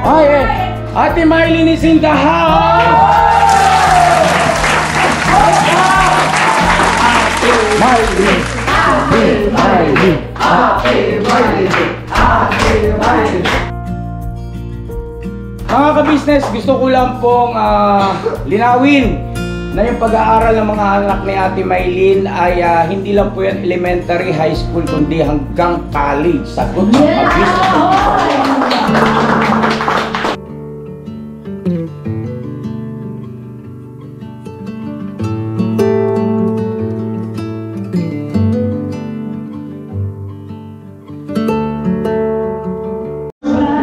Ay, Ate Mylene is in the house! Mylene! Ate Mylene! Ate Mylene! Ate Mylene! Mga ka-business, gusto ko lang pong linawin na yung pag-aaral ng mga anak ni Ate Mylene ay hindi lang po yan elementary, high school, kundi hanggang college. Sagot sa pag-business.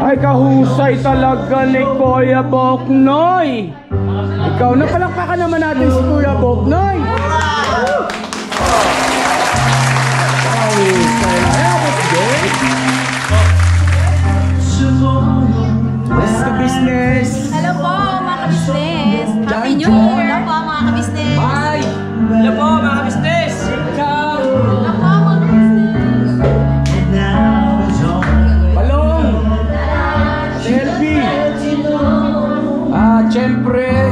Ay, kahusay talaga ni Kuya Boknoy. Ikaw na, palakpakan naman natin si Kuya Boknoy. What's the business? Hello po mga ka-business. Happy New Year. Hello po mga ka-business. Bye! Hello po mga ka-business. Ciao! Hello po mga ka-business. Balong! Selfie! Siyempre,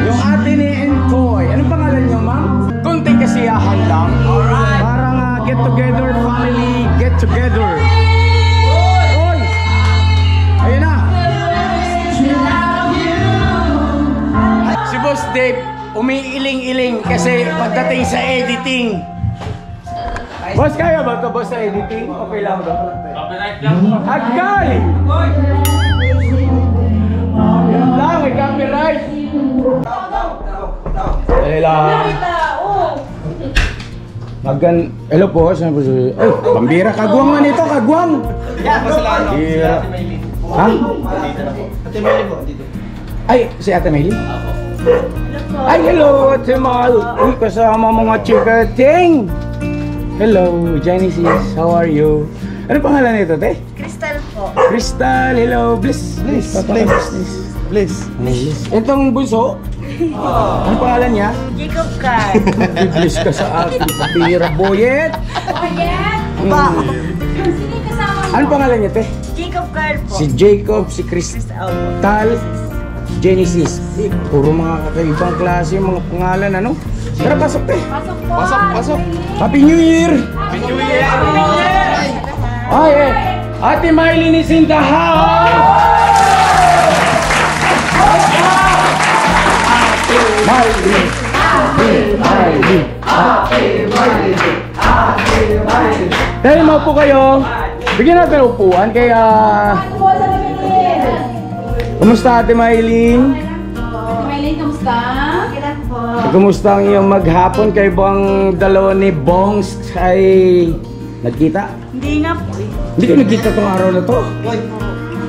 yung ate ni Entoy. Anong pangalan niyo, ma'am? Kunting kasiyahan lang. Alright! Parang get together, family, get together. Oy! Ayun na! Si Boss Dave, umiiling-iling kasi pagdating sa editing. Boss, kaya ba ito, boss, sa editing? Okay lang ba? Copyright lang. Agay! Yan lang, may copyright. Hello po, saan po si... Ay, pambira, kagwang man ito, kagwang! Pambira. Ha? Ate Mylene po, dito. Ay, si Ate Mylene? Ay, hello, Ate Mal. Uy, kasama mga chikating. Hello, Genesis, how are you? Ano pangalan nito, te? Crystal po. Crystal, hello, Bliss. Bliss. Itong bunso? Ano pangalan niya? Jacob Carr. Bliss ka sa akin, pira boyet. Boyet? Sino yung kasama mo? Ano pangalan niya, te? Jacob Carr po. Si Jacob, si Crystal, Genesis. Puro mga kakaibang klase, mga pangalan, ano? Tara, pasok, te. Pasok po. Pasok. Happy New Year! Happy New Year! Ay, Ate Mylene is in the house! Ate Mylene! Ate Mylene! Ate Mylene! Ate Mylene! Dahil maupo kayo, bigyan natin upuan kaya... Kumusta Ate Mylene? Mylene, kamusta? Kailan po? Kumusta ang iyong maghapon? Kayo bang dalawa ni Bongs ay nagkita? Hindi nga po. Hindi ka nagkita tong araw na to?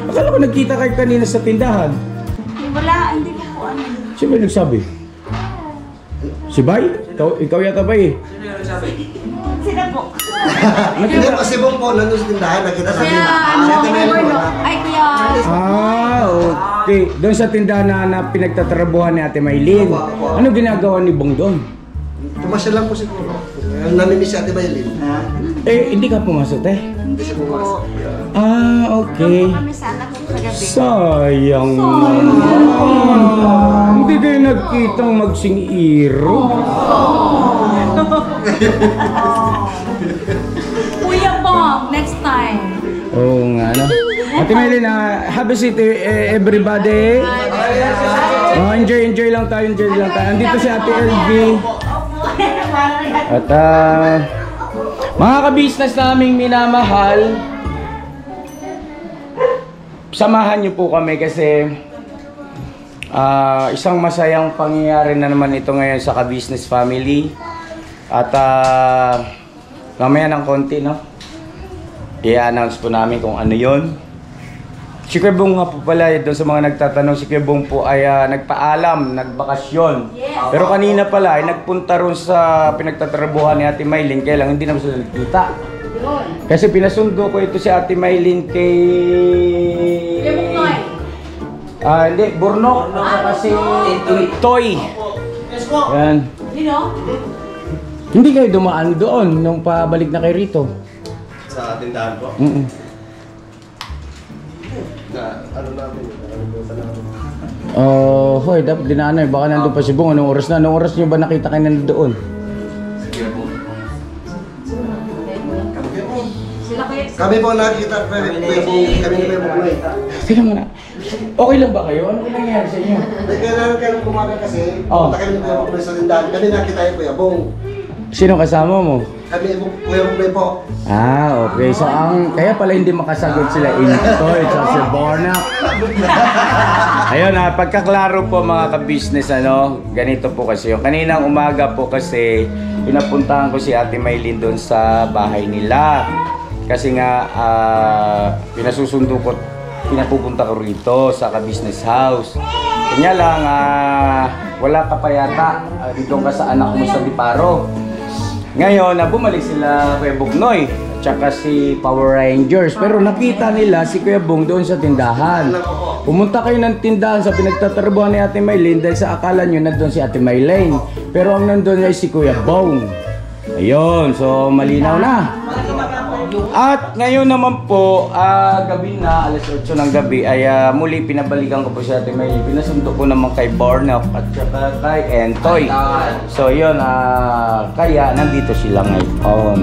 Akala ko nagkita kayo kanina sa tindahan. Wala, hindi ko po ano. Sino ba nagsabi? Si Bay? Ikaw yata ba eh? Sila po. Hindi po, si Bong po, nandun sa tindahan, nakita sa Kaya tindahan. ano, Si Ate Mylene po. ay kuya. Okay. Doon sa tindahan na pinagtatrabuhan ni Ate Mylene. Ano ginagawa ni Bong doon? Pumasya lang po siguro. Namimiss si Ate Mylene. Eh, hindi ka pumasok eh? Hindi siya pumasok. Okay. Kami sana kung kagabi. Sayang naman. Hindi kayo nagkitang magsing-iro. Kuya Bong, next time. Oo nga, no? Ate Mylene, have a seat everybody. Enjoy lang tayo, Andito si Ate LV. At mga ka-business naming minamahal, samahan niyo po kami kasi isang masayang pangyayari na naman ito ngayon sa ka-business family. At mamaya ng konti, no? I-announce po namin kung ano yon. Si Kuya Bong nga po pala, doon sa mga nagtatanong, si Kuya Bong po ay nagpaalam, nagbakasyon. Pero kanina pala ay nagpunta ron sa pinagtatrabuhan ni Ate Mylene, kaya lang hindi naman sila nagkita. Kasi pinasundo ko ito si Ate Mylene kay... hindi, Burnok. Kasi Toy. Yan. Hindi kayo dumaan doon nung pabalik na kay Rito. Sa tindahan po? Ano namin, nakalimutan namin. Oh, hoy, dapat dinaan baka nandun pa si Bong. Anong oras na? Anong oras niyo ba nakita kayo nandoon? Kami po nakikita, kami ni Kuya Buknoy. Teka muna. Okay lang ba kayo? Ano nangyayari sa inyo? Kailangan kayo kumaga kasi, Oh. punta kami ni Kuya Buknoy sa tindahan. Kami nakita yung Kuya Bong. Sino kasama mo? Kami Kuya Buknoy po. Ah, okay. So, kaya pala hindi makasagot sila Intoy at si Bornak. Ayun, pagkaklaro po mga ka-business, ganito po kasi yung kaninang umaga po kasi pinapuntahan ko si Ate Maylin doon sa bahay nila. Kasi nga, pinasusundo ko, pinapupunta ko rito sa ka-business house. Kanya lang, wala ka pa yata dito ka sa anak mo sa Diparo. Ngayon, bumalik sila Kuya Buknoy at saka si Power Rangers. Pero nakita nila si Kuya Bong doon sa tindahan. Pumunta kayo ng tindahan sa pinagtatrabuhan ni Ate Maylin dahil sa akala nyo nandun si Ate Maylin. Pero ang nandun ay si Kuya Bong. Ayun, so malinaw na. At ngayon naman po, gabi na, alas 8 ng gabi, ay muli pinabalikan ko po si Ate Maylin. Pinasundo ko naman kay Bornak at saka kay Entoy. So yun, kaya nandito sila ngayon.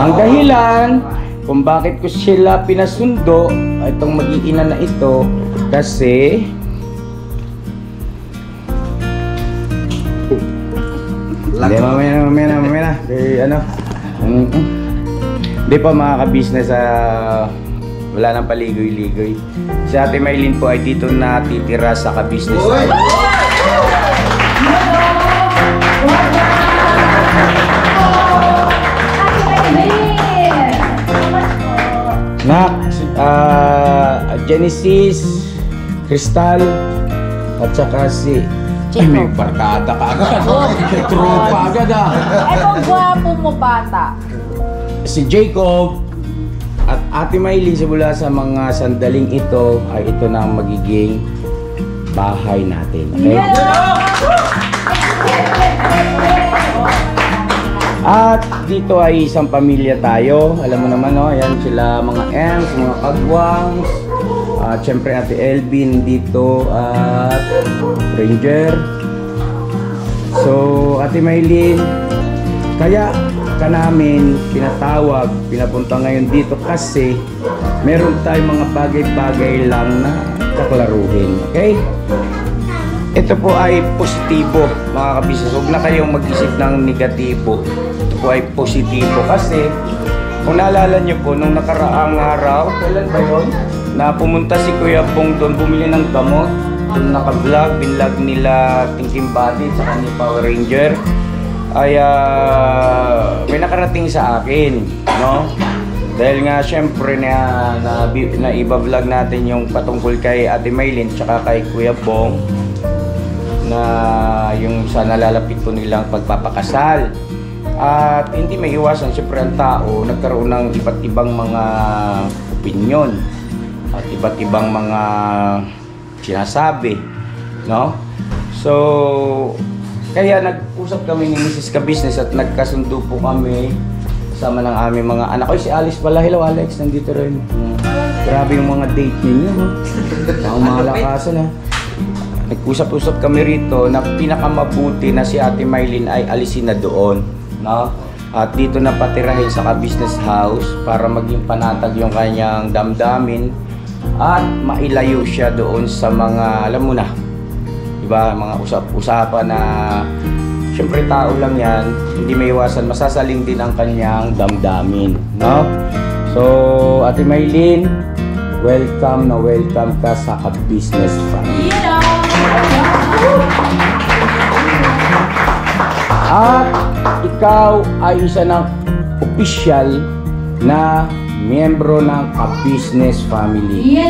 Ang dahilan kung bakit ko sila pinasundo, itong mag-iina na ito, kasi hindi, mamaya na. Ano? Hindi pa mga ka-business, wala nang paligoy-ligoy. Si Ate Maylin po ay dito natitira sa ka-business. Genesis, Crystal, at saka si... Ay, may barkada ka agad. May tropa agad Etong gwapo mo bata. Si Jacob at Ate Maylin, simula sa mga sandaling ito ay ito na ang magiging bahay natin. Okay? At dito ay isang pamilya tayo. Alam mo naman, ayan sila mga Ems, mga Kagwangs. Siyempre Ate Elvin dito at Ranger. So Ate Maylin, kaya ka namin pinatawag, pinapunta ngayon dito kasi meron tayong mga bagay-bagay lang na kaklaruhin. Okay? Ito po ay positibo mga kabisnes. Huwag na kayong mag-isip ng negatibo. Ito po ay positibo kasi kung naalala nyo po nung nakaraang araw, kailan ba yun? Na pumunta si Kuya Bong doon, bumili ng gamot. Doon naka-vlog, binlog nila Thinking Body sa ni Power Ranger. Ay may nakarating sa akin, no? Dahil nga syempre na iba-vlog natin yung patungkol kay Ate Maylin tsaka kay Kuya Bong na yung sa nalalapit po nilang pagpapakasal. At hindi may iwasan, syempre ang tao nagkaroon ng iba't ibang mga opinyon at iba't ibang mga sinasabi, no? So kaya nag-usap kami ni Mrs. Ka-Business at nagkasundo po kami kasama ng aming mga anak. Oy, si Alice pala. Hello Alex, nandito rin. Grabe yung mga date ninyo, no? Ang malakasan, ha? Nag-usap-usap kami rito na pinakamabuti na si Ate Maylin ay alisin na doon, no? At dito na patirahin sa Ka-Business House para maging panatag yung kanyang damdamin at mailayo siya doon sa mga, alam mo na, diba, mga usap-usapan na syempre tao lang yan, hindi may iwasan, masasaling din ang kanyang damdamin, no? So, Ate Maylin, welcome ka sa Ka-Business Family. At ikaw ay isa ng official na miyembro ng Ka-Business Family.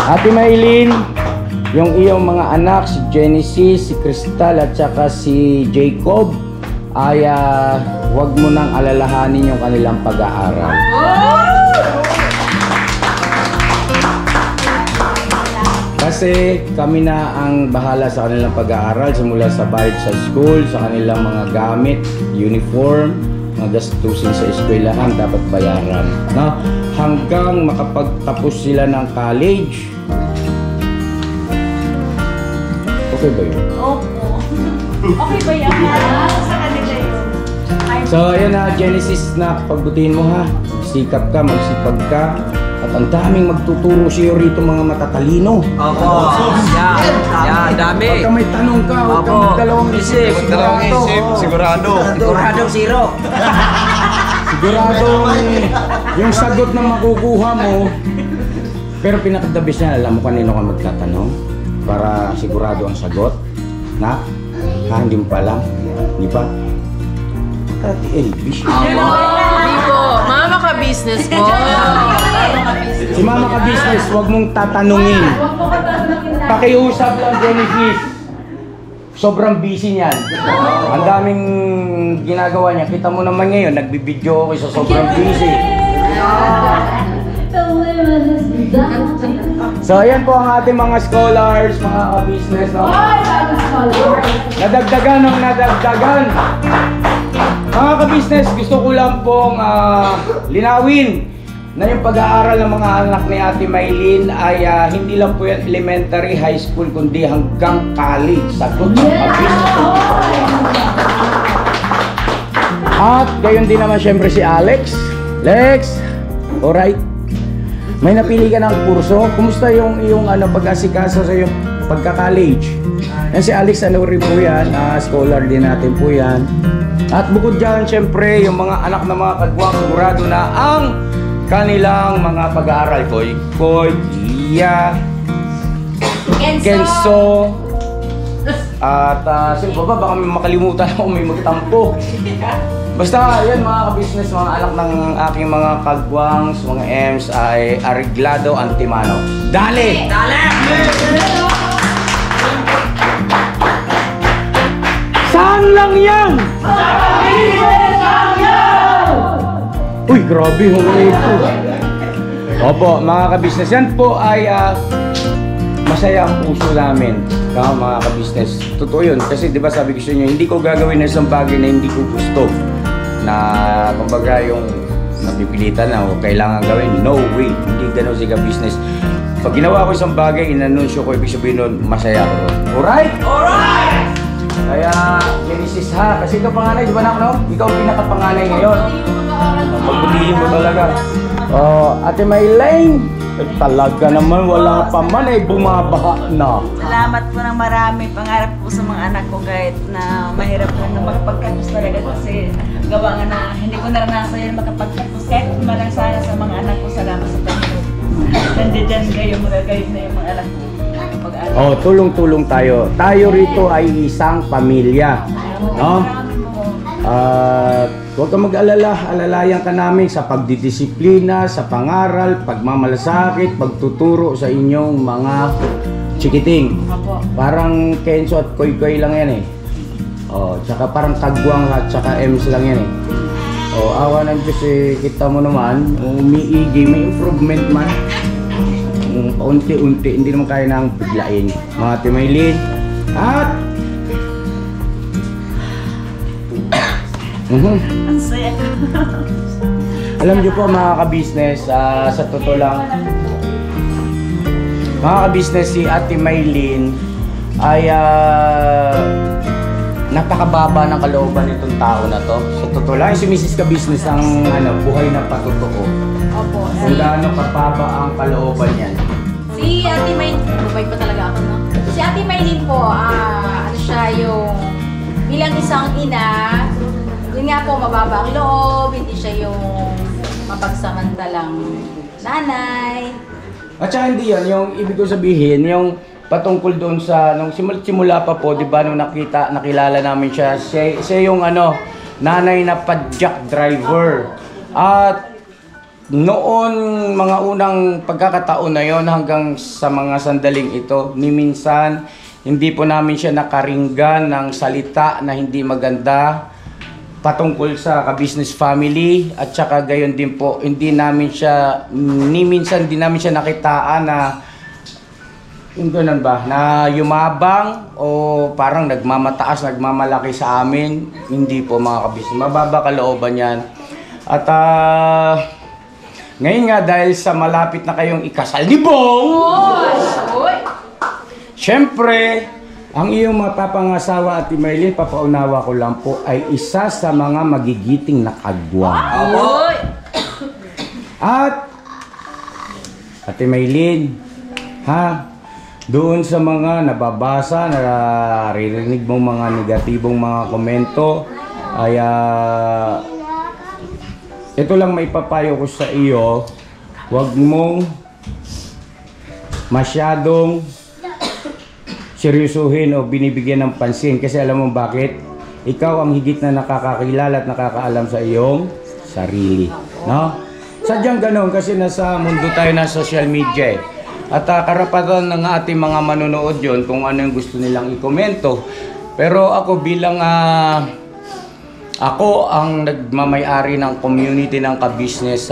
Ate Maylin, yung iyong mga anak, si Genesis, si Crystal at saka si Jacob, ay huwag mo nang alalahanin yung kanilang pag-aaral. Kasi kami na ang bahala sa kanilang pag-aaral, simula sa bayad sa school, sa kanilang mga gamit, uniform, mga gastusin sa eskwelahan dapat bayaran, no? hanggang makapagtapos sila ng college. Okay ba yun? Opo. Okay ba yan? Sa kanila yun. So ayan na, Genesis na, pagbutihin mo ha. Sikap ka, magsipag ka. At ang daming magtuturo sa'yo rito mga matatalino. Opo. Yan, dami. Pagka may tanong ka, huwag kang magdalawang isip. Sigurado. Siguradong zero. Sigurado yung sagot na makukuha mo. Pero pinaka-the-best niya, alam mo kanino ka magtatanong? Para sigurado ang sagot. Na? Ha, hindi mo pa alam? Di ba? Ate Elvis. Hindi po. Mama ka business mo. Si Mama ka business, huwag mong tatanungin. Pakiusap lang, Genesis. Sobrang busy niyan. Ang daming ginagawa niya. Kita mo naman ngayon, nagbibideo ako sa sobrang busy. So ayan po ang ating mga scholars, mga ka-business. No? Nadagdagan ng nadagdagan. Mga ka-business, gusto ko lang pong linawin na yung pag-aaral ng mga anak ni Ate Maylin ay hindi lang po yan elementary, high school, kundi hanggang college. Sagot ng ka-business. At gayon din naman syempre si Alex. Lex, alright. May napili ka ng kurso. Kumusta yung pag-asikaso sa yung pagka-college? Yan si Alex, ano rin po yan, scholar din natin po yan. At bukod dyan, syempre, yung mga anak na mga kagwang, sigurado na ang kanilang mga pag-aaral. Koy, Iya, Kenzo. At sino ba? Baka may makalimutan ako, may magtampo. Basta, yan mga ka-business, mga anak ng aking mga kagwangs, mga M's ay Arreglado Antimano. Dali! Dale! Saan lang yan? Uy, grabe, hungay ito. Opo, mga ka-business, yan po ay masaya ang puso namin. Mga ka-business. Totoo yun. Kasi di ba sabi ko sa inyo, hindi ko gagawin na isang bagay na hindi ko gusto. Na kumbaga yung napipilitan na o kailangan gawin. No way. Hindi ganun si ka-business. Pag ginawa ko isang bagay, inanunsyo ko, ibig sabihin nun, masaya ako. Alright? Alright! Kaya, Genesis ha. Kasi ikaw panganay, di ba na no? Ikaw ang pinakapanganay ngayon. Pagbutihin mo talaga. Ate Maylin, talaga naman walang pa man ay bumabaha na. Salamat po ng marami. Pangarap po sa mga anak ko kahit na mahirap po na makapagtapos talaga kasi gawa nga na hindi ko naranasan yan makapagtapos. Kahit malang sana sa mga anak ko, salamat sa Panginoon. Nandiyan kayo, magagayos na yung mga anak ko. Oh, tulong-tulong tayo. Tayo rito ay isang pamilya. No? Huwag kang mag-alala. Alalayan ka namin sa pagdidisiplina, sa pangaral, pagmamalasakit, pagtuturo sa inyong mga chikiting. Parang Kenzo at Koy lang yan eh. Oh, tsaka parang Kagwang at tsaka Ems lang yan eh. Oh, awa ng Diyos eh, kita mo naman, umiigi, may improvement man. Paunti-unti, hindi naman kaya nang biglain. Mga Ate Maylin. At Ang saya. alam niyo po mga ka-business, sa totoo lang, mga ka-business, si Ate Maylin ay napakababa ng kalooban nitong tao na to. Sa totoo lang, si Mrs. Ka-business ang buhay na patotoo. Opo. Kung gaano kapaba ang kalooban yan. Si Ate Maylin, babay pa talaga ako, no? Si Ate Maylin po, ano siya yung bilang isang ina, yun nga po, mababa ang loob, hindi siya yung mapagsamantalang nanay. At saka hindi yan, yung ibig ko sabihin, yung patungkol doon sa, nung simula pa po, di ba, nung nakilala namin siya, siya yung nanay na padjak driver. At noon, mga unang pagkakataon na yon hanggang sa mga sandaling ito, ni minsan, hindi po namin siya nakaringgan ng salita na hindi maganda patungkol sa ka-business family. At saka gayon din po, hindi namin siya, ni minsan din namin siya nakitaan na yung ganun ba, na yumabang o parang nagmamataas, nagmamalaki sa amin. Hindi po mga ka-business, mababa kalooban yan. At Ngayon nga dahil sa malapit na kayong ikasal ni Bong, syempre, ang iyong mapapangasawa Ate Maylin, papaunawa ko lang po, ay isa sa mga magigiting na kagwang. At Ate Maylin, ha? Doon sa mga nababasa, naririnig mong mga negatibong mga komento, ay ito lang may papayo ko sa iyo, huwag mong masyadong seryosuhin o binibigyan ng pansin. Kasi alam mo bakit? Ikaw ang higit na nakakakilala at nakakaalam sa iyong sarili. No? Sadyang ganun kasi nasa mundo tayo ng social media eh. At karapatan ng ating mga manonood yon kung ano yung gusto nilang ikomento. Pero ako bilang ako ang nagmamay-ari ng community ng Ka-Business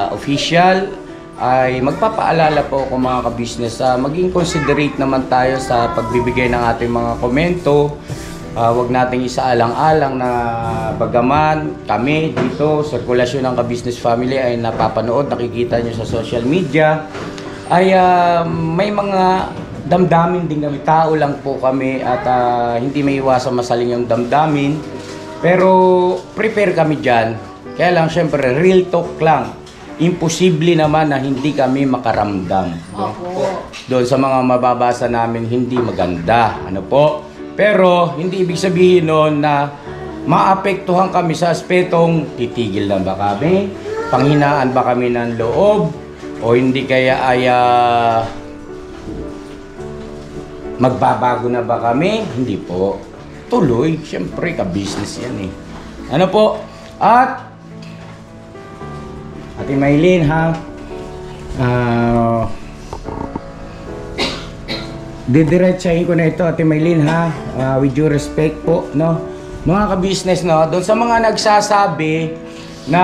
Official, ay magpapaalala po ako mga Ka-Business, maging considerate naman tayo sa pagbibigay ng ating mga komento. Huwag nating isaalang-alang na bagaman kami dito, sirkulasyon ng Ka-Business Family ay napapanood, nakikita nyo sa social media, ay may mga damdamin din kami. Tao lang po kami at hindi may iwasan masaling yung damdamin. Pero prepare kami dyan. Kaya lang syempre real talk lang. Imposible naman na hindi kami makaramdam. Doon sa mga mababasa namin hindi maganda. Ano po? Pero hindi ibig sabihin noon na maapektuhan kami sa aspetong titigil na ba kami? Panghinaan ba kami ng loob? O hindi kaya ay magbabago na ba kami? Hindi po. Tuloy. Siyempre, ka-business yan eh. Ano po? At Ate Maylin, ha? Didiretsahin ko na ito, Ate Maylin, ha? With due respect po, no? Mga ka-business, no? Doon sa mga nagsasabi na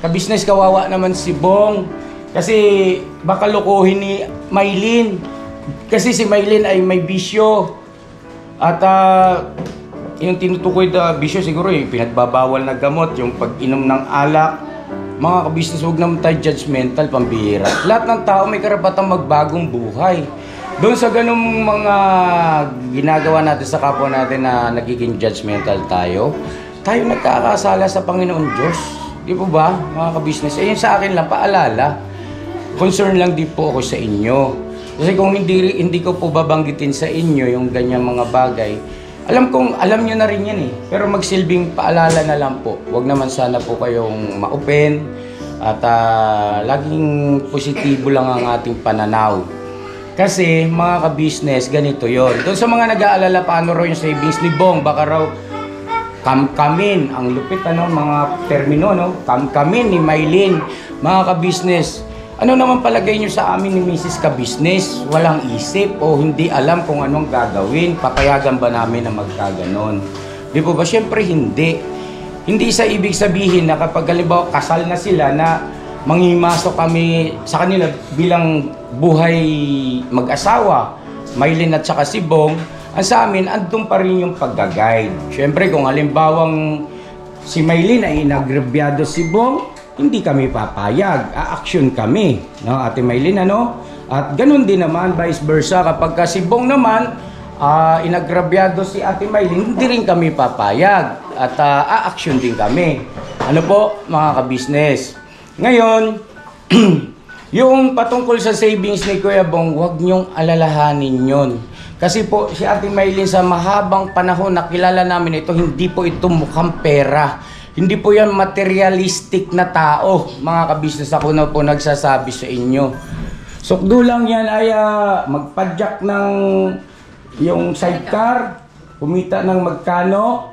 ka-business, kawawa naman si Bong. Kasi baka lokohin ni Maylin. Kasi si Maylin ay may bisyo. At yung tinutukoy na bisyo siguro yung pinagbabawal na gamot, yung pag-inom ng alak. Mga ka-business, huwag naman tayo judgmental, pambihira. Lahat ng tao may karapatang magbagong buhay. Doon sa ganung mga ginagawa natin sa kapwa natin na nagiging judgmental tayo nagkakasala sa Panginoon Diyos. Di po ba, mga ka-business? Yun sa akin lang, paalala. Concern lang din po ako sa inyo. Kasi kung hindi ko po babanggitin sa inyo yung ganyang mga bagay, alam nyo na rin yan eh. Pero magsilbing paalala na lang po. Huwag naman sana po kayong ma-open at laging positibo lang ang ating pananaw. Kasi mga ka-business, ganito yon. Doon sa mga nag-aalala paano raw yung savings ni Bong, baka raw kamkamin, ang lupit mga termino, no? Kamkamin ni Maylin, mga ka-business. Ano naman palagay nyo sa amin ni Mrs. Ka-Business? Walang isip o hindi alam kung anong gagawin? Papayagan ba namin na magkaganon? Di po ba? Siyempre hindi. Hindi sa ibig sabihin na kapag halimbawa kasal na sila na manghimasok kami sa kanila bilang buhay mag-asawa, Maylin at saka si Bong, ang sa amin, andun pa rin yung pag-guide. Siyempre kung halimbawang si Maylin ay inagrabyado si Bong, hindi kami papayag, a-action kami, no, Ate Maylin, ano? At ganun din naman, vice versa, kapag si Bong naman, inagrabyado si Ate Maylin, hindi rin kami papayag, at a-action din kami. Ano po, mga ka-business? Ngayon, yung patungkol sa savings ni Kuya Bong, huwag niyong alalahanin yun. Kasi po, si Ate Maylin sa mahabang panahon na kilala namin ito, hindi po ito mukhang pera. Hindi po yan materialistic na tao, mga ka-business. Ako na po nagsasabi sa inyo. Sukdo lang yan ay magpadyak ng yung sidecar, kumita ng magkano.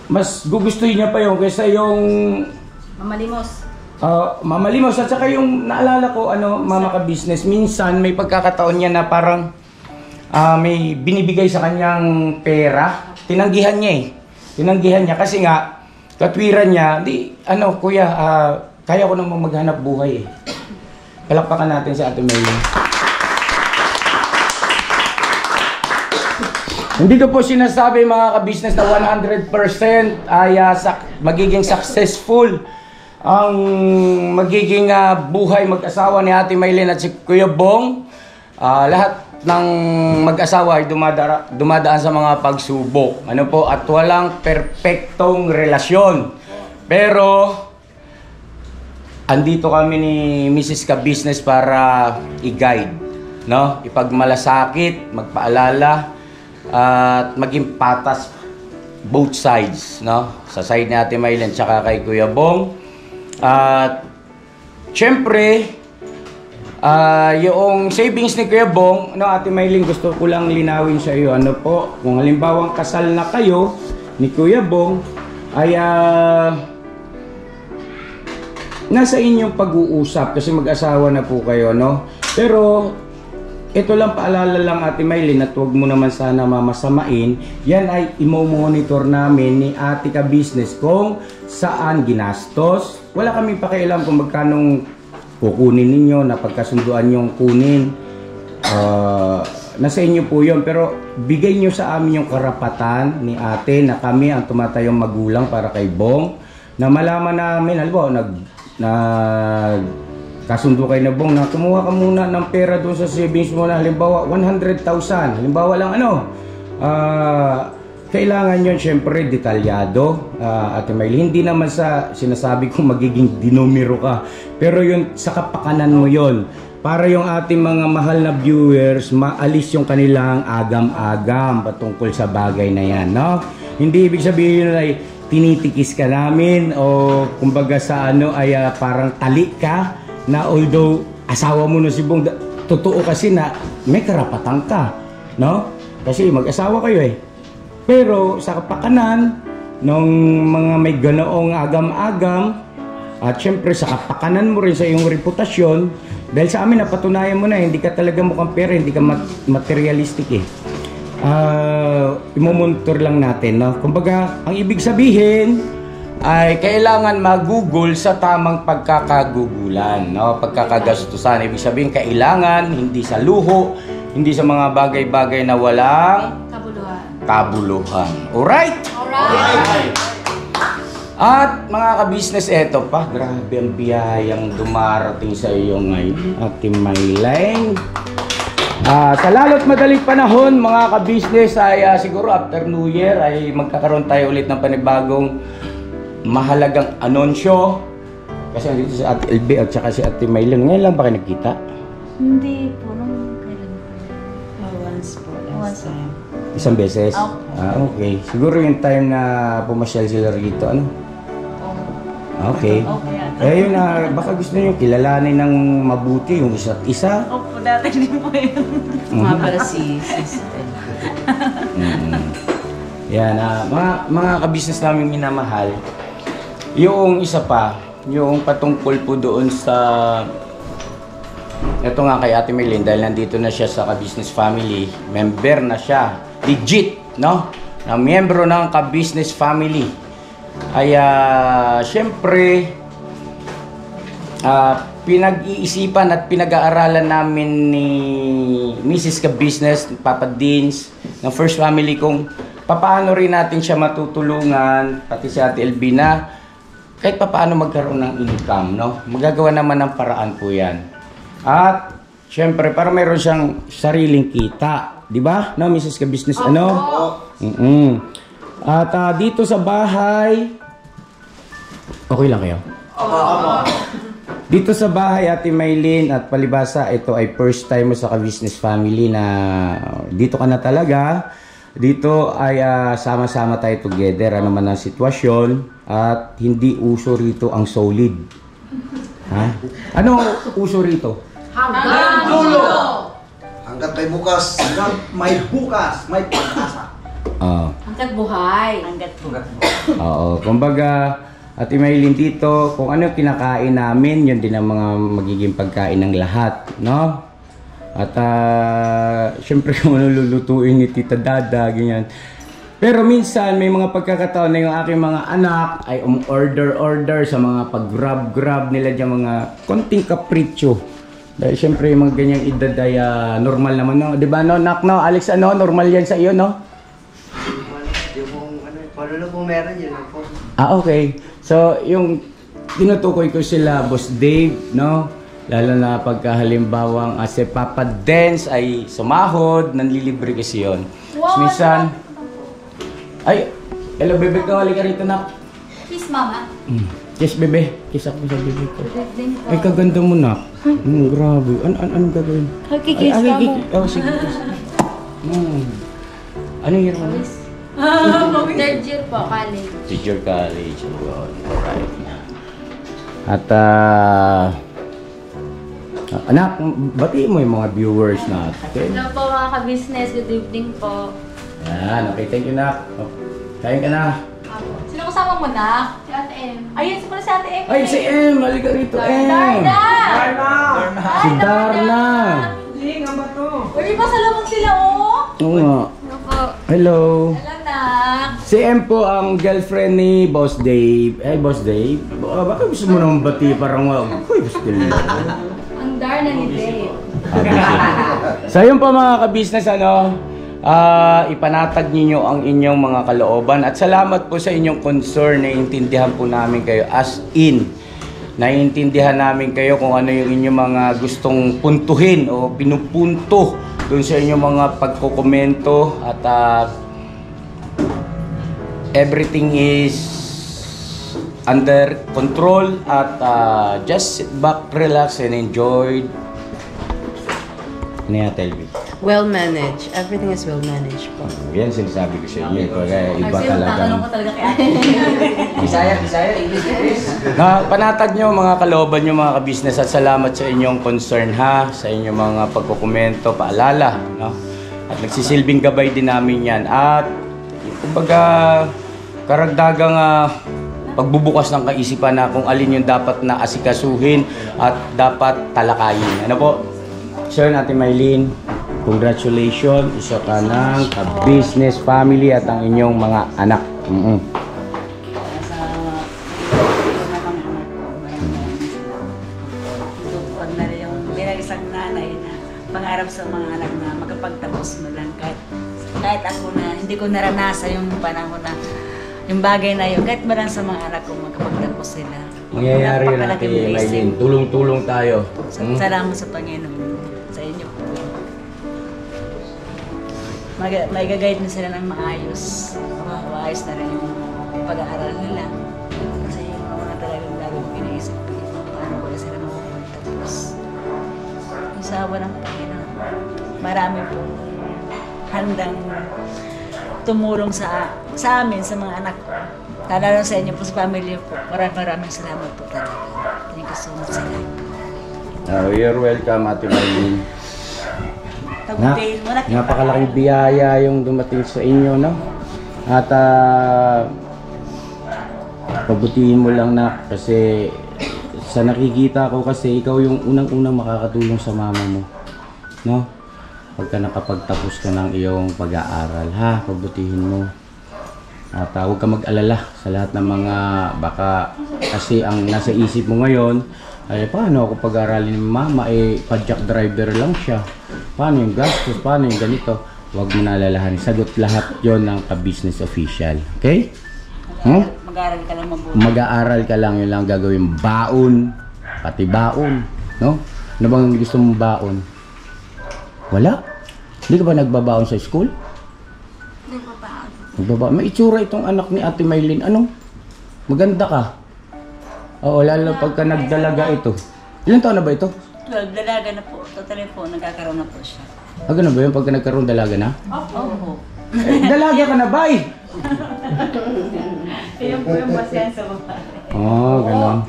Mas gugustuhin niya pa yung kaysa yung Mamalimos. Mamalimos. At saka yung naalala ko, mga ka-business, minsan may pagkakataon niya na parang may binibigay sa kanyang pera. Tinanggihan niya eh. Tinanggihan niya kasi nga, katwiran niya, kuya, kaya ko namang maghanap buhay eh. Palakpakan natin si Ate Maylin. Hindi ko po sinasabi mga ka-business na 100% ay magiging successful ang magiging buhay mag-asawa ni Ate Maylin at si Kuya Bong. Lahat ng mag-asawa ay dumadaan sa mga pagsubok. Ano po? At walang perpektong relasyon. Pero andito kami ni Mrs. Ka-Business para i-guide, no? Ipagmalasakit, magpaalala at maging patas both sides, no? Sa side ni Ate Maylin tsaka kay Kuya Bong. At syempre, yung savings ni Kuya Bong, no, Ate Maylin, gusto ko lang linawin sa iyo. Ano po, kung halimbawang kasal na kayo ni Kuya Bong, ay nasa inyong pag-uusap kasi mag-asawa na po kayo, no? Pero ito lang paalala lang, Ate Maylin, at huwag mo naman sana mamasamain. Yan ay imo-monitor namin ni Ate Ka-Business kung saan ginastos. Wala kami pakialam kung magkanong kukunin ninyo, na pagkasunduan yung kunin. Nasa inyo po yun. Pero bigay nyo sa amin yung karapatan ni Ate na kami ang tumatayong magulang para kay Bong. Na malaman namin, halimbawa, kasundo kayo na Bong na kumuha ka muna ng pera doon sa savings mo na halimbawa 100,000. Halimbawa lang kailangan yun syempre detalyado, Ate Maylin. Hindi naman sa sinasabi kong magiging dinumero ka, pero yun sa kapakanan mo yun. Para yung ating mga mahal na viewers, maalis yung kanilang agam-agam patungkol sa bagay na yan, no? Hindi ibig sabihin ay tinitikis ka namin o kumbaga sa ay parang tali ka na although asawa mo na si Bong. Totoo kasi na may karapatan ka, no? Kasi mag-asawa kayo eh. Pero sa kapakanan ng mga may ganoong agam-agam at syempre sa kapakanan mo rin sa iyong reputasyon, dahil sa amin napatunayan mo na hindi ka talaga mukhang pera, hindi ka materialistic eh. Imomonitor lang natin, no? Kumbaga, ang ibig sabihin ay kailangan mag-google sa tamang pagkakagugulan, no? Pagkakagastusan. Ibig sabihin, kailangan hindi sa luho, hindi sa mga bagay-bagay na walang kabuluhan. Alright? Alright! At mga ka-business, eto pa, grabe ang biyayang dumarating sa iyo ngayon, Ate Maylin. Sa lalo't madaling panahon, mga ka-business, ay siguro after New Year ay magkakaroon tayo ulit ng panibagong mahalagang anunsyo. Kasi dito si Ate LB at saka si Ate Maylin. Ngayon lang ba kayo nagkita? Hindi po, nung kailan po? Once po, last time. Isang beses? Okay. Siguro yung time na pumasyal sila rito, ano? Okay. Eh yun baka gusto nyo kilalanin ng mabuti yung isa't isa. Opo, dati din po yun. Mga para si Yan, mga ka-business namin minamahal. Yung isa pa, yung patungkol po doon sa ito nga kay Ate Maylin, dahil nandito na siya sa Ka-Business Family, member na siya, legit, no? Na miyembro ng Ka-Business Family. Ay syempre pinag-iisipan at pinag-aaralan namin ni Mrs. Ka-Business, Papa Deans, ng First Family kung paano rin natin siya matutulungan, pati si Ate LB na kahit paano magkaroon ng income, no? Magagawa naman ng paraan po yan. At syempre para mayroon siyang sariling kita, di ba? No, Mrs. Ka-Business, ano? At dito sa bahay, okay lang kayo? Dito sa bahay, Ate Maylin at palibasa, ito ay first time mo sa Ka-Business Family na dito ka na talaga. Dito ay sama-sama tayo together, ano man ang sitwasyon, at hindi uso rito ang solid. Ha? Ano uso rito? Hanggang dulo! Hanggat may bukas. Hanggang may bukas, may pag-asa. Hanggat buhay. Hanggat po. Oo, kumbaga, Ate Maylin dito, kung ano kinakain namin, yun din ang mga magiging pagkain ng lahat, no? At syempre kung ano lulutuin ni Tita Dada, ganyan. Pero minsan may mga pagkakataon na yung aking mga anak ay order sa mga pag-grab nila dyan, mga konting kapritsyo. Dahil syempre yung mga ganyang edad ay normal naman, no? Diba, no? Nak, no? Alex, ano? Normal yan sa iyo, no? Yung paano po meron yun po. Okay. So, yung tinutukoy ko sila, Boss Dave, no? Lalo na pagka halimbawang si Papa Dance ay sumahod, nanlilibre kasi yun. Wow, Minsan, ay, hello bebe ko, halika rito na. Kiss, mama. Kiss bebe, kiss ako sa bebe ko. Din po. Ay, kaganda mo na. Grabe. Anong gagawin? Kikiss ka mo. Oh, sige. Kiss. Ano year mo? Third year po, college. Teacher college. Alright. At, anak, batiin mo yung mga viewers natin. Hello po mga ka-business, good evening po. Yan, okay, thank you na. Kain ka na. Sino kasama mo na? Si Ate M. Ayun, si Ate M. Ay, si M! Halika rito, M! Darna! Si Darna! Uy, pa salubong sila, oh! Oo nga. Hello po. Hello. Hello, na. Si M po ang girlfriend ni Boss Dave. Eh, Boss Dave, baka gusto mo naman bati parang uy, gusto nila. Ang Darna ni Dave. So yun po mga ka-business, ipanatag ninyo ang inyong mga kalooban at salamat po sa inyong concern. Naiintindihan po namin kayo as in. Naiintindihan namin kayo kung ano yung inyong mga gustong puntuhin o pinupunto dun sa inyong mga pagkokomento at everything is under control at just sit back, relax and enjoy. Ano yan, Telvi? Well managed. Everything is well managed po. Yan sinasabi ko sa inyo. Kaya iba talaga. Tatanong ko talaga kay Ate. Bisaya, English. Panatag nyo mga kalooban nyo mga ka-business at salamat sa inyong concern ha. Sa inyong mga pagkukomento, paalala. No? At nagsisilbing gabay din namin yan. At kumbaga karagdagang pagbubukas ng kaisipan na kung alin yung dapat na asikasuhin at dapat talakayin. Ano po? So yun, Ate Maylene, congratulations, isa ka ng ka-business family at ang inyong mga anak. Pag na yung bilang isang nanay na pangarap sa mga anak na makapagtapos mo lang kahit ako na hindi ko naranasan yung panahon na yung bagay na yun, kahit malang sa mga anak ko makapagtapos sila. Mangyayari yun, Ate Maylene. Tulong-tulong tayo. Salamat sa Panginoon. Sa inyo po. May gagayad na sila ng maayos. Maayos na rin yung pag-aaral nila. Kasi yung mga talagang lagi mong iniisip ko, paano ba sila makapagtapos. Yung sawa ng Panginoon, marami pong handang tumulong sa amin, sa mga anak ko. Lalo sa inyo po, sa pamilya po. Maraming salamat po talaga. Thank you so much sa lahat. You're welcome, Ate Maylene. Tagutin mo na. Napakalaking biyaya yung dumating sa inyo, no? At pabutihin mo lang na kasi sa nakikita ko kasi ikaw yung unang-unang makakatulong sa mama mo, no? Pagka nakapagtapos ka ng iyong pag-aaral, ha? Pabutihin mo. At huwag ka mag-alala sa lahat ng mga baka kasi ang nasa isip mo ngayon ay paano ako pag-aralin ni mama, pa-jack driver lang siya, paano yung gastos, paano yung ganito. Huwag mo na alalahan, sagot lahat yon ng ka-business official, okay? Mag-aaral ka lang mabuti. Mag-aaral ka lang, yun lang gagawin. Baon, pati baon, no? Ano bang gusto mong baon? Wala? Hindi ka ba nagbabaon sa school? Nagbabaon. May itsura itong anak ni Ate Maylene. Ano? Maganda ka. Oo, lalo pagka nagdalaga ito. Ilan taon na ba ito? 12, dalaga na po. Totally po, nagkakaroon na po siya. Ganun ba yun? Pagka nagkaroon dalaga na? Oo. Dalaga ka na ba eh? Yun po yung basehan sa babae. Ganun.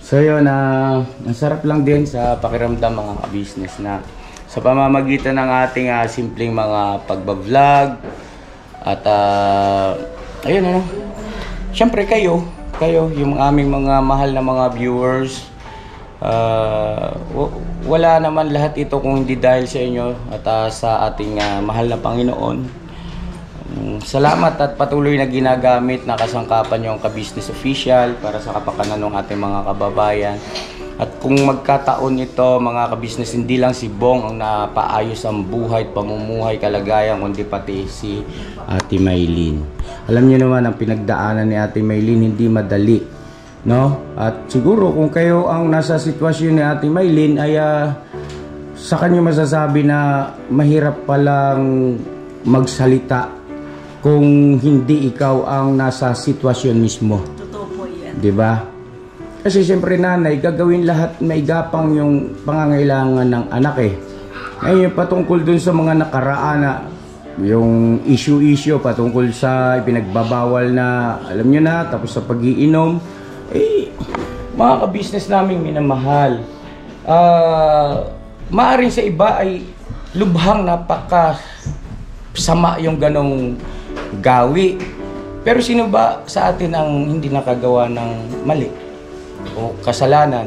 So yun, ang sarap lang din sa pakiramdam mga ka-business na sa pamamagitan ng ating simpleng mga pagbablog at ayun syempre kayo yung aming mga mahal na mga viewers, wala naman lahat ito kung hindi dahil sa inyo at sa ating mahal na Panginoon. Salamat at patuloy na ginagamit na kasangkapan yung ka-business official para sa kapakanan ng ating mga kababayan. At kung magkataon ito mga ka-business, hindi lang si Bong ang napaayos ang buhay, pamumuhay, kalagayan, kundi pati si Ate Maylene. Alam niyo naman ang pinagdaanan ni Ate Maylene, hindi madali. No? At siguro kung kayo ang nasa sitwasyon ni Ate Maylin ay sa kanya masasabi na mahirap palang magsalita kung hindi ikaw ang nasa sitwasyon mismo. Totoo po yan. 'Di ba? Kasi siyempre nanay, gagawin lahat maigapang yung pangangailangan ng anak eh. Ngayon patungkol dun sa mga nakaraan na yung issue patungkol sa ipinagbabawal na alam nyo na, tapos sa pag-iinom, mga ka-business namin minamahal. Maaring sa iba ay lubhang napaka sama yung ganong gawi. Pero sino ba sa atin ang hindi nakagawa ng mali o kasalanan?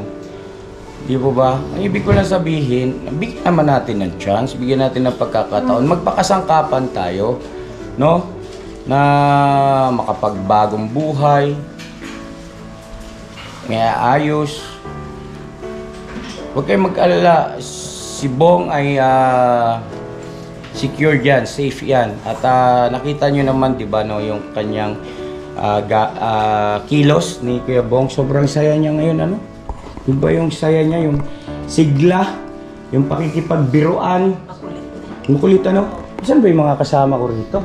Di po ba? Ang ibig ko lang sabihin, bigyan naman natin ng chance, bigyan natin ng pagkakataon, magpakasangkapan tayo, no? Na makapagbagong buhay, may ayos. Huwag kayong mag-alala, si Bong ay secure yan, safe yan. At nakita nyo naman, di ba, no, yung kanyang kilos ni Kuya Bong. Sobrang saya niya ngayon, ano? Di ba yung saya niya, yung sigla, yung pakikipagbiruan. Makulit, ano? Saan ba yung mga kasama ko rito?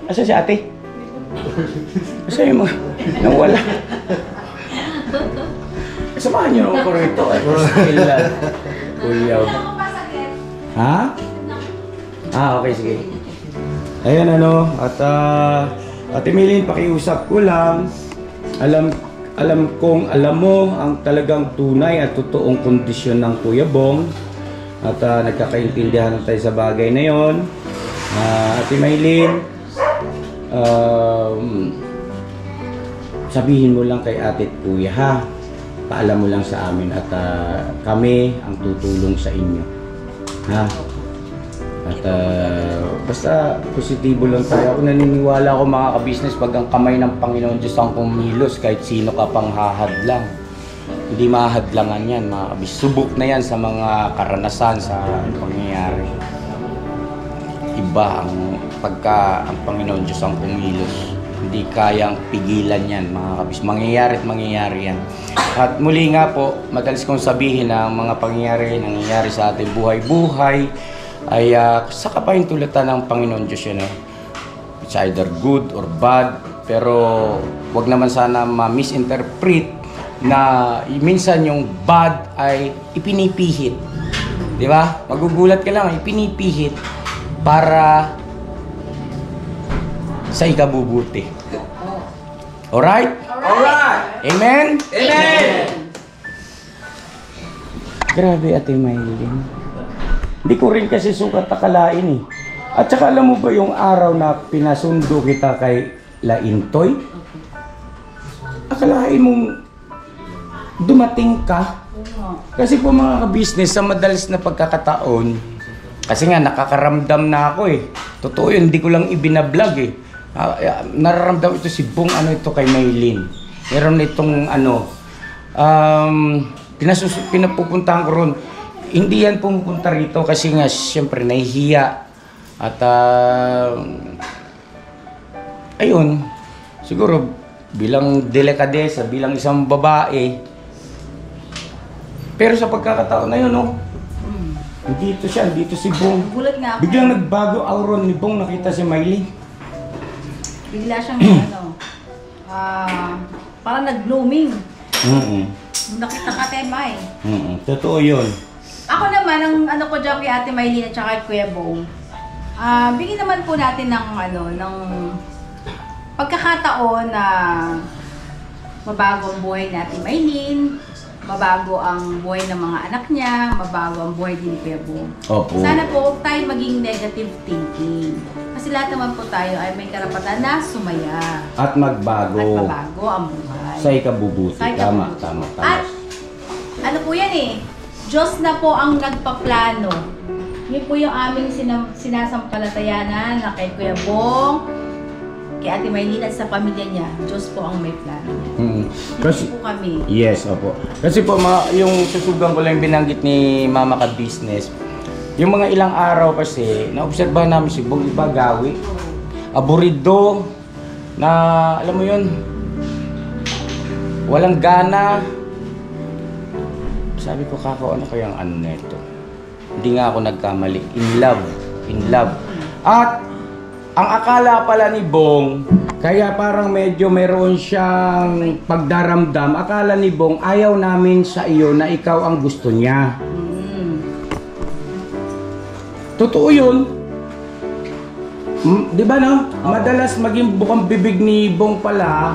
Asa si ate? Asa yung mga nawala? Samahan niyo naman ko rito. Kuya. Ha? Okay, sige. Ayan, ano, at Ate Maylin, pakiusap ko lang. Alam kong alam mo ang talagang tunay at totoong kondisyon ng Kuya Bong. At nagkakaintindihan tayo sa bagay na yon. Ate Maylin, sabihin mo lang kay ate at kuya, ha? Paalam mo lang sa amin at kami ang tutulong sa inyo. Ha? At basta positibo lang tayo. Ako naniniwala ako mga ka-business, pag ang kamay ng Panginoon Diyos ang kumilos, kahit sino ka pang hahadlang. Hindi mahadlangan yan mga ka-business. Subok na yan sa mga karanasan sa pangyayari. Iba ang pagka ang Panginoon Diyos ang kumilos. Hindi kayang pigilan yan mga kabis. Mangyayari at mangyayari yan. At muli nga po, madalas kong sabihin na ang mga pangyayari nangyayari sa ating buhay-buhay ay sa kapahintulutan ng Panginoon Diyos yun. It's either good or bad. Pero wag naman sana ma-misinterpret na minsan yung bad ay ipinipihit. Di ba? Magugulat ka lang, ipinipihit para sa ikabubuti. Alright? Alright! Amen? Amen! Grabe, Ate Maylin. Hindi ko rin kasi sukat akalain eh. At saka alam mo ba yung araw na pinasundo kita kay Laintoy? Akalain mong dumating ka? Kasi po mga ka-business, sa madalas na pagkakataon, kasi nga nakakaramdam na ako eh. Totoo yun, hindi ko lang ibinablog eh. Nararamdam ito si Bong, ano ito kay Maylin. Meron itong ano, pinapupuntahan ko ron. Hindi yan pumupunta rito kasi nga siyempre nahihiya. At ayun, siguro bilang delikadesa, bilang isang babae. Pero sa pagkakataon na yun, no? Dito siya, dito si Bong. Gulat nga ako. Biglang nagbago auron ni Bong, nakita si Maylin. Bigla siyang parang nag-blooming. Nung nakita ka Temay. Totoo yun. Ako naman, ang ano ko dyan kay Ate Maylin at saka kay Kuya Bong, bigyan naman po natin ng ng pagkakataon na mabago ang buhay ni Ate Maylin, mabago ang buhay ng mga anak niya, mabago ang buhay din ni Kuya Bong. Opo. Sana po huwag tayo maging negative thinking. Kasi lahat naman po tayo ay may karapatan na sumaya. At magbago. At mabago ang buhay. Sa ikabubuti. Sa ikabubuti. Tama. At ano po yan eh, Diyos na po ang nagpaplano. Yun po yung aming sinasampalatayanan na kay Kuya Bong, kay Ate Maylin at sa pamilya niya. Diyos po ang may plano niya. Kasi Hindi po kami. yes, opo. Kasi po yung susugan ko lang binanggit ni Mama Ka Business. Yung mga ilang araw kasi, naobserbahan namin si Bong iba gawi. Aburido na alam mo yun. walang gana. Sabi ko, Kako, ano kayang ano nito? Hindi nga ako nagkamali. In love. In love. At ang akala pala ni Bong, kaya parang medyo meron siyang pagdaramdam, akala ni Bong, ayaw namin sa iyo na ikaw ang gusto niya. Totoo yun. Di ba no? Madalas maging bukang bibig ni Bong pala,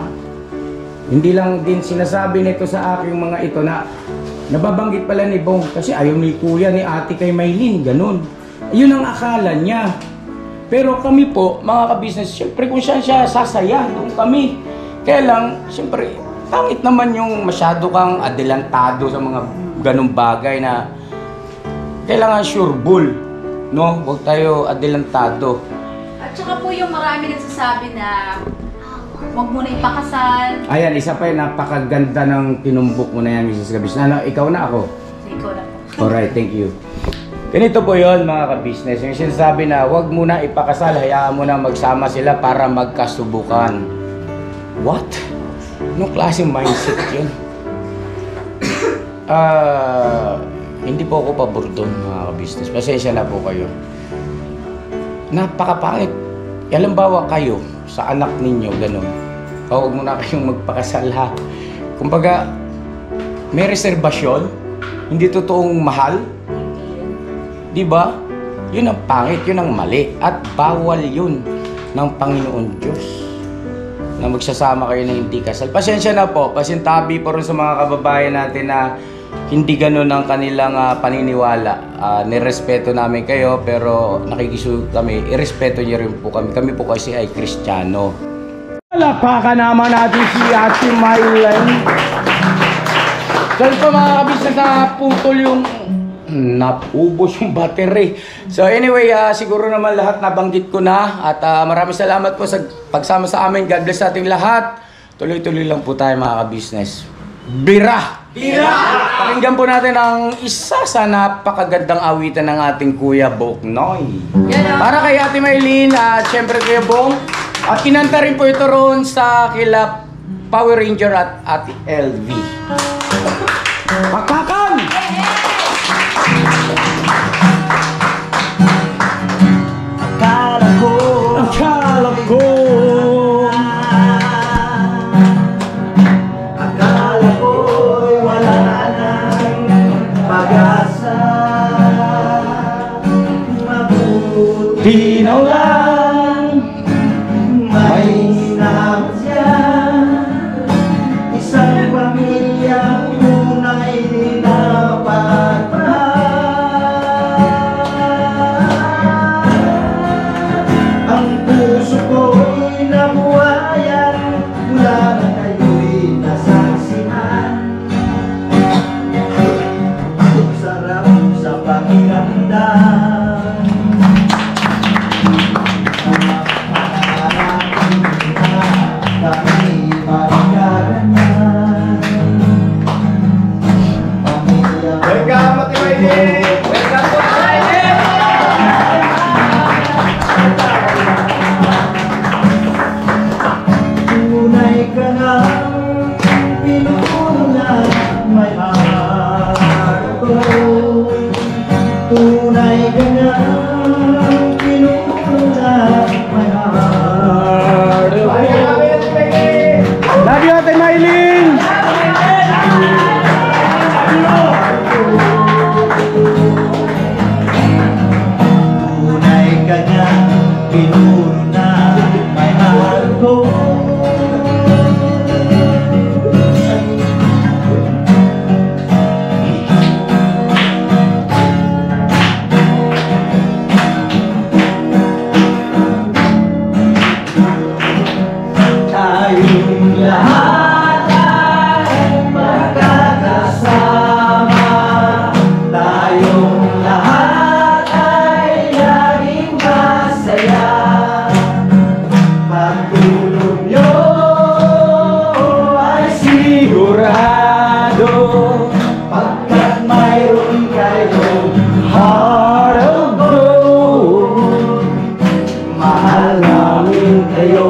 hindi lang din sinasabi nito sa aking mga ito na nababanggit pala ni Bong kasi ayaw ni Kuya, ni Ate kay Maylin, ganun. Yun ang akala niya. Pero kami po, mga ka-business, syempre kung saan siya sasaya, doon kami. Kaya lang, syempre, pangit naman yung masyado kang adelantado sa mga ganung bagay na kailangan sure bull, no? Huwag tayo adelantado. At saka po yung marami nagsasabi na huwag mo na ipakasal. Ayan, isa pa yun, napakaganda ng tinumbok mo na yan, Mrs. Kabis. Ano, ikaw na ako? So, ikaw na po. Alright, thank you. Ganito po yon mga ka-business. Yung sinasabi na huwag mo na ipakasal, hayaan mo na magsama sila para magkasubukan. What? Anong klaseng mindset yun? Hindi po ako pabor doon mga ka-business. Pasensya na po kayo. Napakapangit. Halimbawa kayo sa anak ninyo, ganun. Huwag mo na kayong magpakasal ha. Kumbaga, may reserbasyon, hindi totoong mahal. Diba? Yun ang pangit, yun ang mali. At bawal yun ng Panginoon Diyos na magsasama kayo na hindi kasal. Pasensya na po, pasintabi po rin sa mga kababayan natin na hindi ganun ang kanilang paniniwala. Nirespeto namin kayo, pero nakikisuyo kami, irespeto niyo rin po kami. Kami po kasi ay Kristiyano. Palapakan naman natin si Ate Maylin. Dahil pa mga kabisnes na putol yung napubos yung battery. So anyway, siguro naman lahat nabanggit ko na at maraming salamat po sa pagsama sa amin. God bless sa ating lahat. Tuloy-tuloy lang po tayo mga ka-business. Bira! Bira! Pakinggan po natin ang isa sa napakagandang awitan ng ating Kuya Boknoy. Para kay Ate Maylin at syempre Kuya Bong. At kinanta rin po ito roon sa kila Power Ranger at Ate LV. Pakakan! Akala ko wala nang pag-asa. di na lang May sinabot siya, isang pamilyang tunay na ang puso ko'y nabuhayan mula na kayo'y nasaksihan. Ang sarap sa pakiramdam, kami magkaganyan. Welcome, Ate Maylin! Welcome po, Ate Maylin! Tunay ka nga pinunan may heart ko. Tunay ka nga pinunan may heart ko. Love you, Ate Maylin! Tunay ka nga pinunan may heart ko. Tayong lahat ay magkakasama. Tayong lahat ay laging masaya. Pagtulog nyo ay sigurado, pagkat mayroon kayong heart of gold. Mahal namin kayo,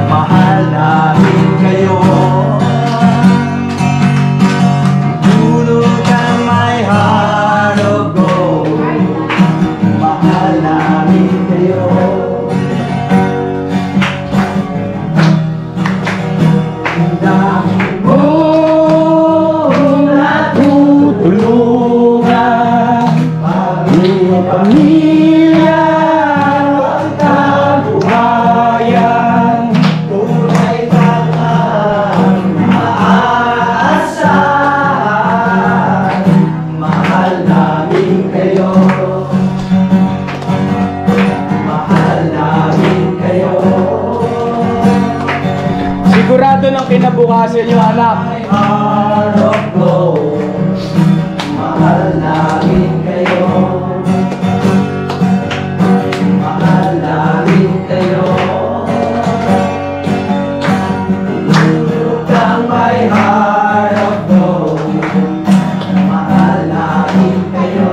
mahal namin kinabukasan nyo, anak. Heart of gold, mahal namin kayo. Mahal namin kayo. Lulutang may heart of gold, mahal namin kayo.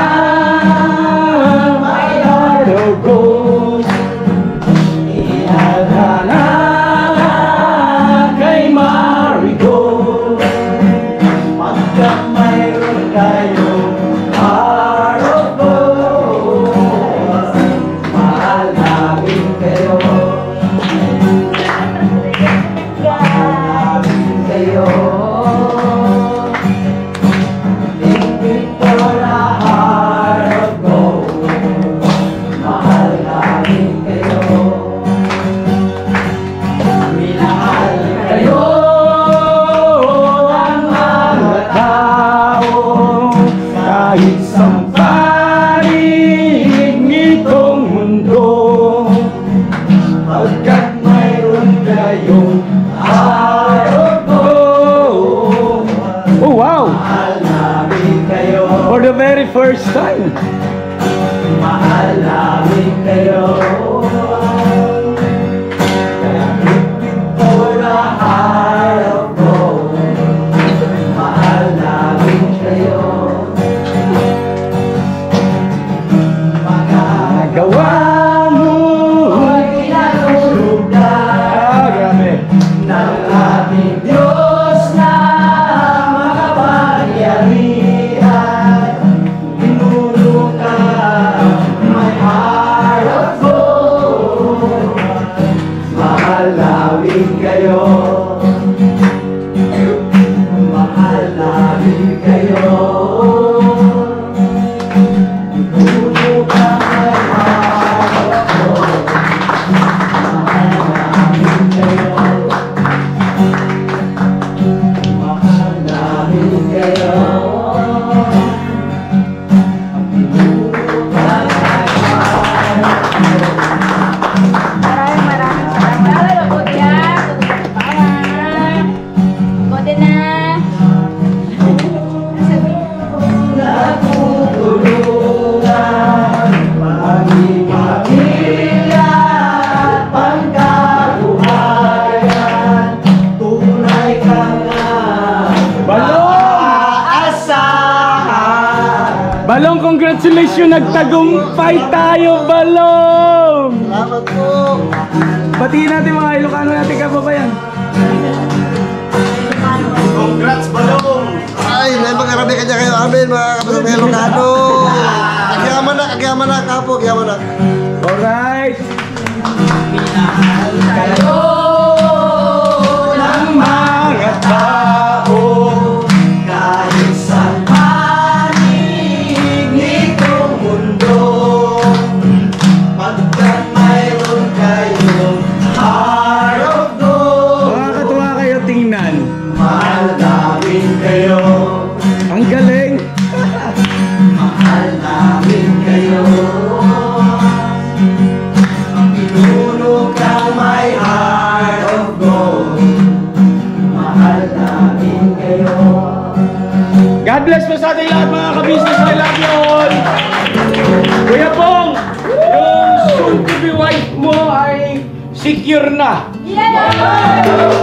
Lulutang may heart of gold, ihadhana kay Marigold. Pagkat mayroon kayong heart of gold, mahal namin kayo. Mahal namin kayo. Tingin ko na heart of gold, mahal namin kayo. Minahal kayo ng mga tao, kahit sampaling nitong mundo. Pagkat mayroon kayong heart of gold, Oh, wow! mahal namin kayo. For the very first time. Mahal namin kayo. Kaya tingin ko na heart of gold, mahal namin kayo. Mga Gawa mo! gawa'n kinahulugan Grabe. ng ating Diyos na makapangyarihan. Tinulungan may heart of gold, mahal namin kayo. Mahal namin kayo. Tinulungan may heart of gold, mahal namin kayo. Mahal namin kayo. Maraming salamat. Buti na. Buti na. Natutulungan maging pamilya at pangkabuhayan. Tunay ka nga maaasahan. Balong, congratulations! Nagtagumpay tayo, Balong! Salamat po. Batiin natin mga Ilocano natin kababayan. Congrats, Balong! Ay, naipagkarami kanya kayo amin, mga kapatid ng Ilocano. Agyaman na, kapo, agyaman na. Alright! Kayo ng mga tao, kahit saan panig nitong mundo. Pagkat mayroon kayong heart of gold, Makakatuwa kayo tingnan. mahal namin kayo. Ang galing! Mahal namin kayo. Pinuno kang may heart of gold, mahal namin kayo. God bless po sa ating lahat mga ka-business. I love you all! Kuya Pong, yung soon to be wife mo ay secure na. Yeah!